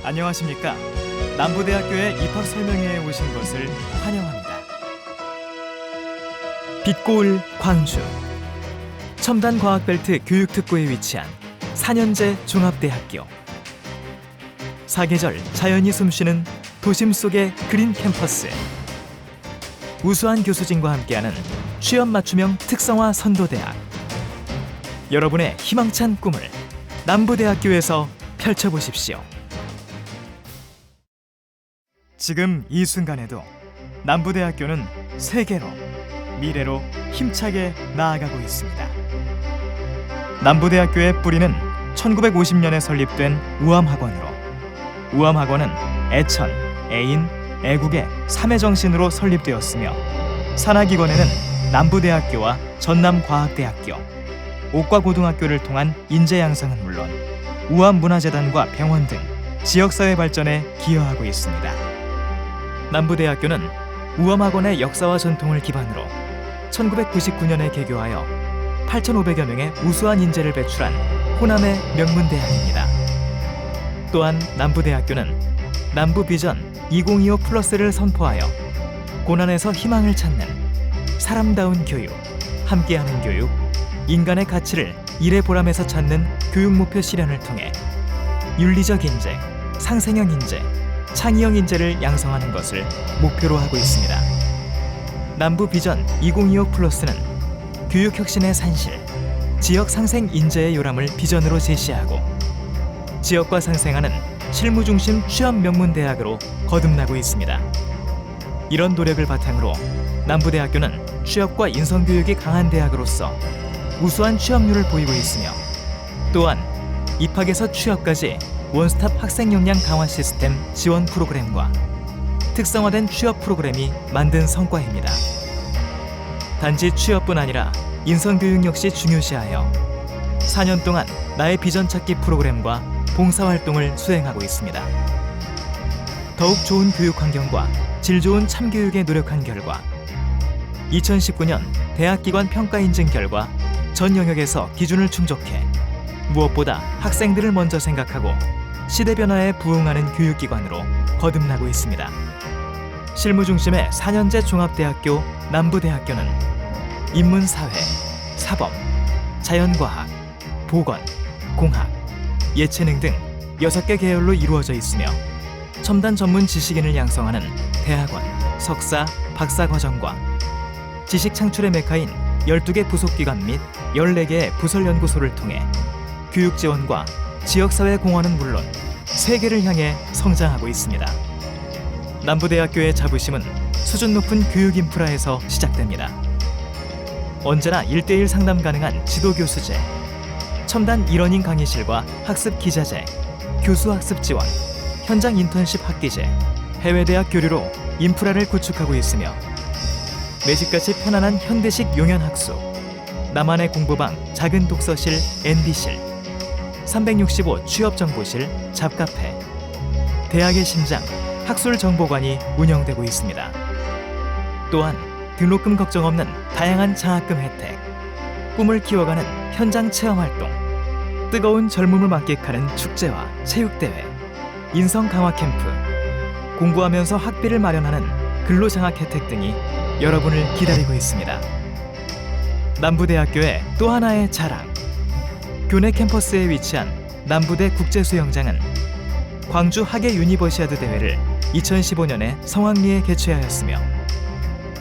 안녕하십니까? 남부대학교의 입학 설명회에 오신 것을 환영합니다. 빛고울 광주 첨단 과학벨트 교육특구에 위치한 4년제 종합대학교. 사계절 자연이 숨쉬는 도심 속의 그린 캠퍼스. 우수한 교수진과 함께하는 취업 맞춤형 특성화 선도대학. 여러분의 희망찬 꿈을 남부대학교에서 펼쳐보십시오. 지금 이 순간에도 남부대학교는 세계로, 미래로 힘차게 나아가고 있습니다. 남부대학교의 뿌리는 1950년에 설립된 우암학원으로, 우암학원은 애천, 애인, 애국의 3의 정신으로 설립되었으며 산하기관에는 남부대학교와 전남과학대학교, 옥과고등학교를 통한 인재 양성은 물론 우암문화재단과 병원 등 지역사회 발전에 기여하고 있습니다. 남부대학교는 우암학원의 역사와 전통을 기반으로 1999년에 개교하여 8,500여 명의 우수한 인재를 배출한 호남의 명문대학입니다. 또한 남부대학교는 남부비전 2025 플러스를 선포하여 고난에서 희망을 찾는 사람다운 교육, 함께하는 교육, 인간의 가치를 일의 보람에서 찾는 교육 목표 실현을 통해 윤리적 인재, 상생형 인재, 창의형 인재를 양성하는 것을 목표로 하고 있습니다. 남부비전 2025 플러스는 교육혁신의 산실, 지역 상생 인재의 요람을 비전으로 제시하고 지역과 상생하는 실무 중심 취업 명문대학으로 거듭나고 있습니다. 이런 노력을 바탕으로 남부대학교는 취업과 인성교육이 강한 대학으로서 우수한 취업률을 보이고 있으며 또한 입학에서 취업까지 원스톱 학생 역량 강화 시스템 지원 프로그램과 특성화된 취업 프로그램이 만든 성과입니다. 단지 취업뿐 아니라 인성교육 역시 중요시하여 4년 동안 나의 비전 찾기 프로그램과 봉사활동을 수행하고 있습니다. 더욱 좋은 교육 환경과 질 좋은 참교육에 노력한 결과 2019년 대학기관 평가 인증 결과 전 영역에서 기준을 충족해 무엇보다 학생들을 먼저 생각하고 시대 변화에 부응하는 교육기관으로 거듭나고 있습니다. 실무 중심의 4년제 종합대학교 남부대학교는 인문사회, 사법, 자연과학, 보건, 공학, 예체능 등 6개 계열로 이루어져 있으며 첨단 전문 지식인을 양성하는 대학원, 석사, 박사 과정과 지식 창출의 메카인 12개 부속기관 및 14개의 부설연구소를 통해 교육 지원과 지역사회 공헌은 물론 세계를 향해 성장하고 있습니다. 남부대학교의 자부심은 수준 높은 교육 인프라에서 시작됩니다. 언제나 1:1 상담 가능한 지도교수제, 첨단 이러닝 강의실과 학습 기자재, 교수 학습 지원, 현장 인턴십 학기제, 해외대학 교류로 인프라를 구축하고 있으며 매식같이 편안한 현대식 용연학수, 나만의 공부방 작은 독서실 NB실, 365 취업정보실 잡카페, 대학의 심장 학술정보관이 운영되고 있습니다. 또한 등록금 걱정 없는 다양한 장학금 혜택, 꿈을 키워가는 현장 체험활동, 뜨거운 젊음을 만끽하는 축제와 체육대회, 인성 강화 캠프, 공부하면서 학비를 마련하는 근로장학 혜택 등이 여러분을 기다리고 있습니다. 남부대학교의 또 하나의 자랑, 교내 캠퍼스에 위치한 남부대 국제수영장은 광주 하계 유니버시아드 대회를 2015년에 성황리에 개최하였으며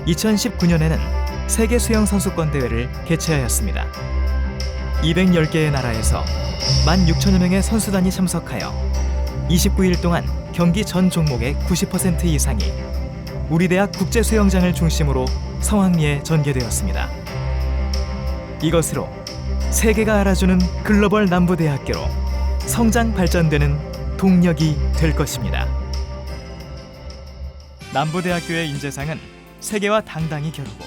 2019년에는 세계 수영 선수권 대회를 개최하였습니다. 210개의 나라에서 16,000여 명의 선수단이 참석하여 29일 동안 경기 전 종목의 90% 이상이 우리 대학 국제수영장을 중심으로 성황리에 전개되었습니다. 이것으로 세계가 알아주는 글로벌 남부대학교로 성장 발전되는 동력이 될 것입니다. 남부대학교의 인재상은 세계와 당당히 겨루고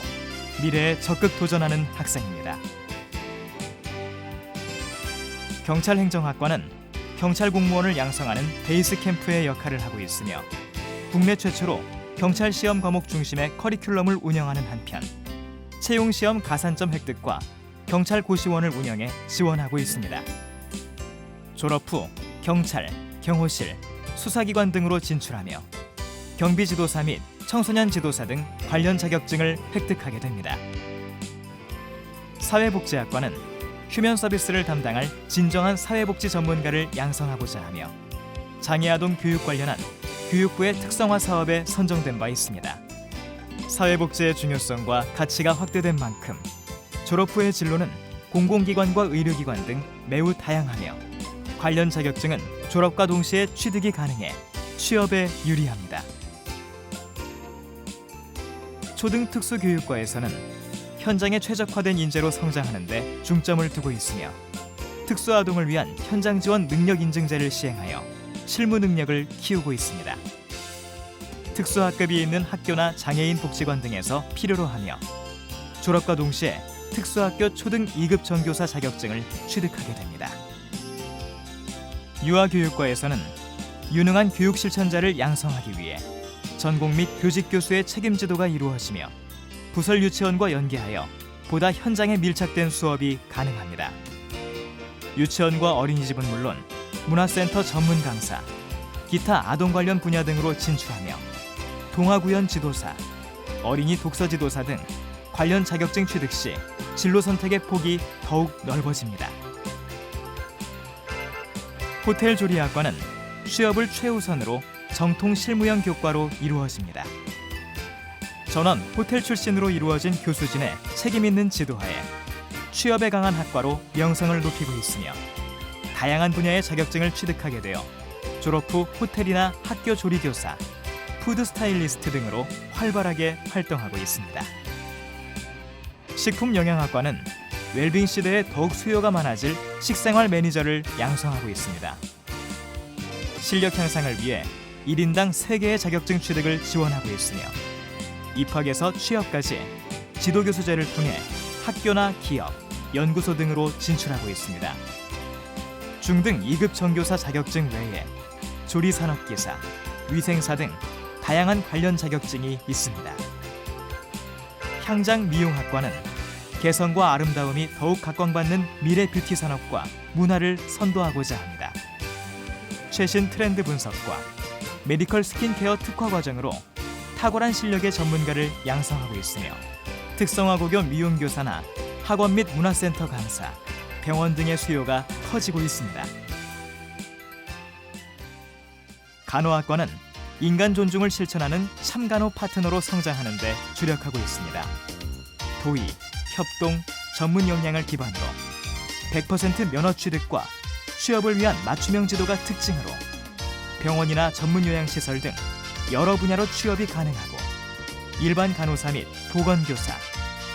미래에 적극 도전하는 학생입니다. 경찰행정학과는 경찰 공무원을 양성하는 베이스 캠프의 역할을 하고 있으며 국내 최초로 경찰 시험 과목 중심의 커리큘럼을 운영하는 한편 채용시험 가산점 획득과 경찰 고시원을 운영해 지원하고 있습니다. 졸업 후 경찰, 경호실, 수사기관 등으로 진출하며 경비지도사 및 청소년 지도사 등 관련 자격증을 획득하게 됩니다. 사회복지학과는 휴면 서비스를 담당할 진정한 사회복지 전문가를 양성하고자 하며 장애아동 교육 관련한 교육부의 특성화 사업에 선정된 바 있습니다. 사회복지의 중요성과 가치가 확대된 만큼 졸업 후의 진로는 공공기관과 의료기관 등 매우 다양하며 관련 자격증은 졸업과 동시에 취득이 가능해 취업에 유리합니다. 초등특수교육과에서는 현장에 최적화된 인재로 성장하는 데 중점을 두고 있으며 특수아동을 위한 현장 지원 능력 인증제를 시행하여 실무 능력을 키우고 있습니다. 특수학급이 있는 학교나 장애인 복지관 등에서 필요로 하며 졸업과 동시에 특수학교 초등 2급 전교사 자격증을 취득하게 됩니다. 유아교육과에서는 유능한 교육 실천자를 양성하기 위해 전공 및 교직 교수의 책임 지도가 이루어지며 부설 유치원과 연계하여 보다 현장에 밀착된 수업이 가능합니다. 유치원과 어린이집은 물론 문화센터 전문 강사, 기타 아동 관련 분야 등으로 진출하며 동아구연 지도사, 어린이 독서 지도사 등 관련 자격증 취득 시 진로 선택의 폭이 더욱 넓어집니다. 호텔 조리학과는 취업을 최우선으로 정통 실무형 교과로 이루어집니다. 전원 호텔 출신으로 이루어진 교수진의 책임 있는 지도하에 취업에 강한 학과로 명성을 높이고 있으며 다양한 분야의 자격증을 취득하게 되어 졸업 후 호텔이나 학교 조리교사, 푸드 스타일리스트 등으로 활발하게 활동하고 있습니다. 식품영양학과는 웰빙 시대에 더욱 수요가 많아질 식생활 매니저를 양성하고 있습니다. 실력 향상을 위해 1인당 3개의 자격증 취득을 지원하고 있으며 입학에서 취업까지 지도교수제를 통해 학교나 기업, 연구소 등으로 진출하고 있습니다. 중등 2급 전교사 자격증 외에 조리산업기사, 위생사 등 다양한 관련 자격증이 있습니다. 향장미용학과는 개성과 아름다움이 더욱 각광받는 미래 뷰티 산업과 문화를 선도하고자 합니다. 최신 트렌드 분석과 메디컬 스킨케어 특화 과정으로 탁월한 실력의 전문가를 양성하고 있으며 특성화 고교 미용교사나 학원 및 문화센터 강사, 병원 등의 수요가 커지고 있습니다. 간호학과는 인간 존중을 실천하는 참간호 파트너로 성장하는 데 주력하고 있습니다. 도의, 협동, 전문 역량을 기반으로 100% 면허 취득과 취업을 위한 맞춤형 지도가 특징으로 병원이나 전문 요양시설 등 여러 분야로 취업이 가능하고 일반 간호사 및 보건교사,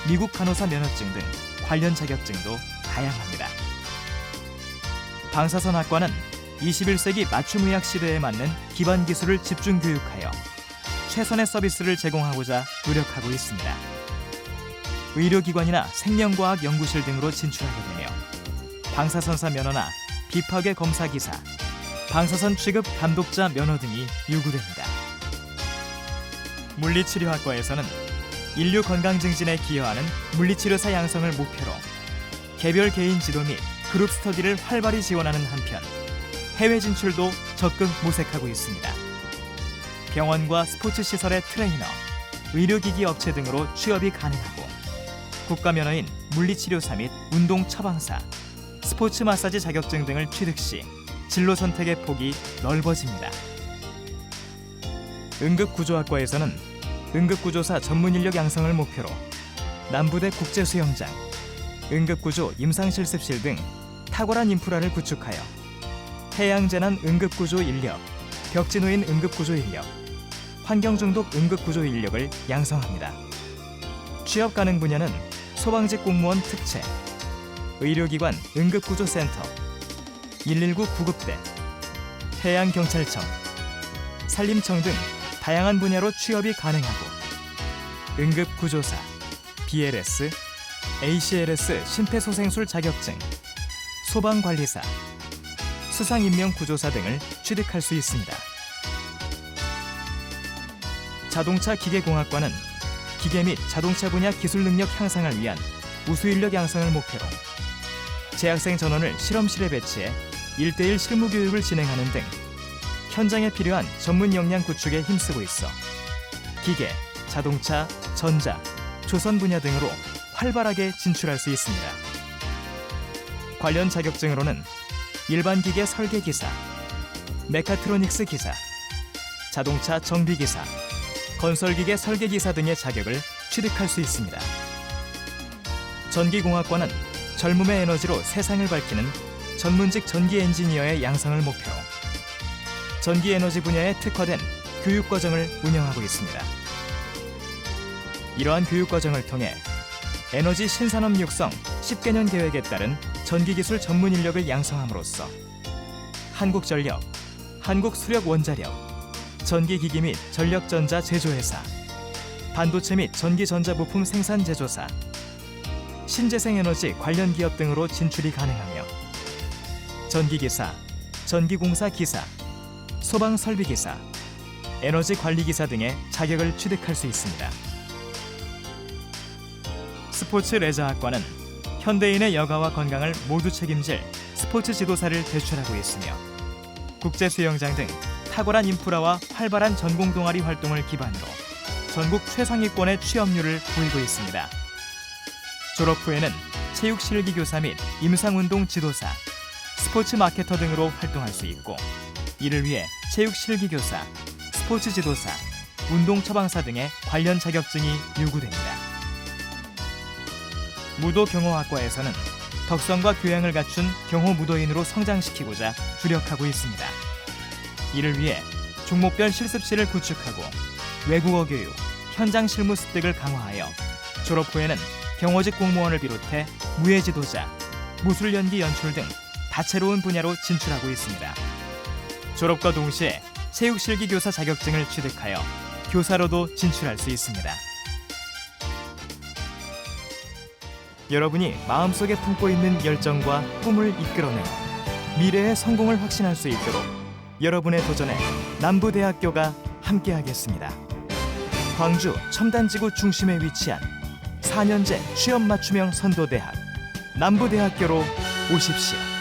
미국 간호사 면허증 등 관련 자격증도 다양합니다. 방사선학과는 21세기 맞춤의학 시대에 맞는 기반 기술을 집중 교육하여 최선의 서비스를 제공하고자 노력하고 있습니다. 의료기관이나 생명과학 연구실 등으로 진출하게 되며 방사선사 면허나 비파괴 검사 기사, 방사선 취급 감독자 면허 등이 요구됩니다. 물리치료학과에서는 인류 건강 증진에 기여하는 물리치료사 양성을 목표로 개별 개인 지도 및 그룹 스터디를 활발히 지원하는 한편 해외 진출도 적극 모색하고 있습니다. 병원과 스포츠 시설의 트레이너, 의료기기 업체 등으로 취업이 가능하고 국가면허인 물리치료사 및 운동 처방사, 스포츠 마사지 자격증 등을 취득 시 진로 선택의 폭이 넓어집니다. 응급구조학과에서는 응급구조사 전문 인력 양성을 목표로 남부대 국제수영장, 응급구조 임상실습실 등 탁월한 인프라를 구축하여 해양재난 응급구조 인력, 벽지노인 응급구조 인력, 환경중독 응급구조 인력을 양성합니다. 취업 가능 분야는 소방직 공무원 특채, 의료기관 응급구조센터, 119 구급대, 해양경찰청, 산림청 등 다양한 분야로 취업이 가능하고 응급구조사, BLS, ACLS 심폐소생술 자격증, 소방관리사, 수상인명구조사 등을 취득할 수 있습니다. 자동차 기계공학과는 기계 및 자동차 분야 기술 능력 향상을 위한 우수인력 양성을 목표로 재학생 전원을 실험실에 배치해 1:1 실무교육을 진행하는 등 현장에 필요한 전문 역량 구축에 힘쓰고 있어 기계, 자동차, 전자, 조선 분야 등으로 활발하게 진출할 수 있습니다. 관련 자격증으로는 일반 기계 설계 기사, 메카트로닉스 기사, 자동차 정비 기사, 건설기계 설계 기사 등의 자격을 취득할 수 있습니다. 전기공학과는 젊음의 에너지로 세상을 밝히는 전문직 전기 엔지니어의 양성을 목표로 전기 에너지 분야에 특화된 교육과정을 운영하고 있습니다. 이러한 교육과정을 통해 에너지 신산업 육성 10개년 계획에 따른 전기기술 전문 인력을 양성함으로써 한국전력, 한국수력원자력, 전기기기 및 전력전자 제조회사, 반도체 및 전기전자부품 생산 제조사, 신재생에너지 관련 기업 등으로 진출이 가능하며 전기기사, 전기공사 기사, 소방설비기사, 에너지관리기사 등의 자격을 취득할 수 있습니다. 스포츠 레저학과는 현대인의 여가와 건강을 모두 책임질 스포츠 지도사를 배출하고 있으며 국제 수영장 등 탁월한 인프라와 활발한 전공 동아리 활동을 기반으로 전국 최상위권의 취업률을 보이고 있습니다. 졸업 후에는 체육 실기 교사 및 임상운동 지도사, 스포츠 마케터 등으로 활동할 수 있고 이를 위해 체육 실기 교사, 스포츠 지도사, 운동 처방사 등의 관련 자격증이 요구됩니다. 무도경호학과에서는 덕성과 교양을 갖춘 경호무도인으로 성장시키고자 주력하고 있습니다. 이를 위해 종목별 실습실을 구축하고 외국어 교육, 현장 실무 습득을 강화하여 졸업 후에는 경호직 공무원을 비롯해 무예지도자, 무술연기 연출 등 다채로운 분야로 진출하고 있습니다. 졸업과 동시에 체육실기 교사 자격증을 취득하여 교사로도 진출할 수 있습니다. 여러분이 마음속에 품고 있는 열정과 꿈을 이끌어내 미래의 성공을 확신할 수 있도록 여러분의 도전에 남부대학교가 함께하겠습니다. 광주 첨단지구 중심에 위치한 4년제 취업 맞춤형 선도대학 남부대학교로 오십시오.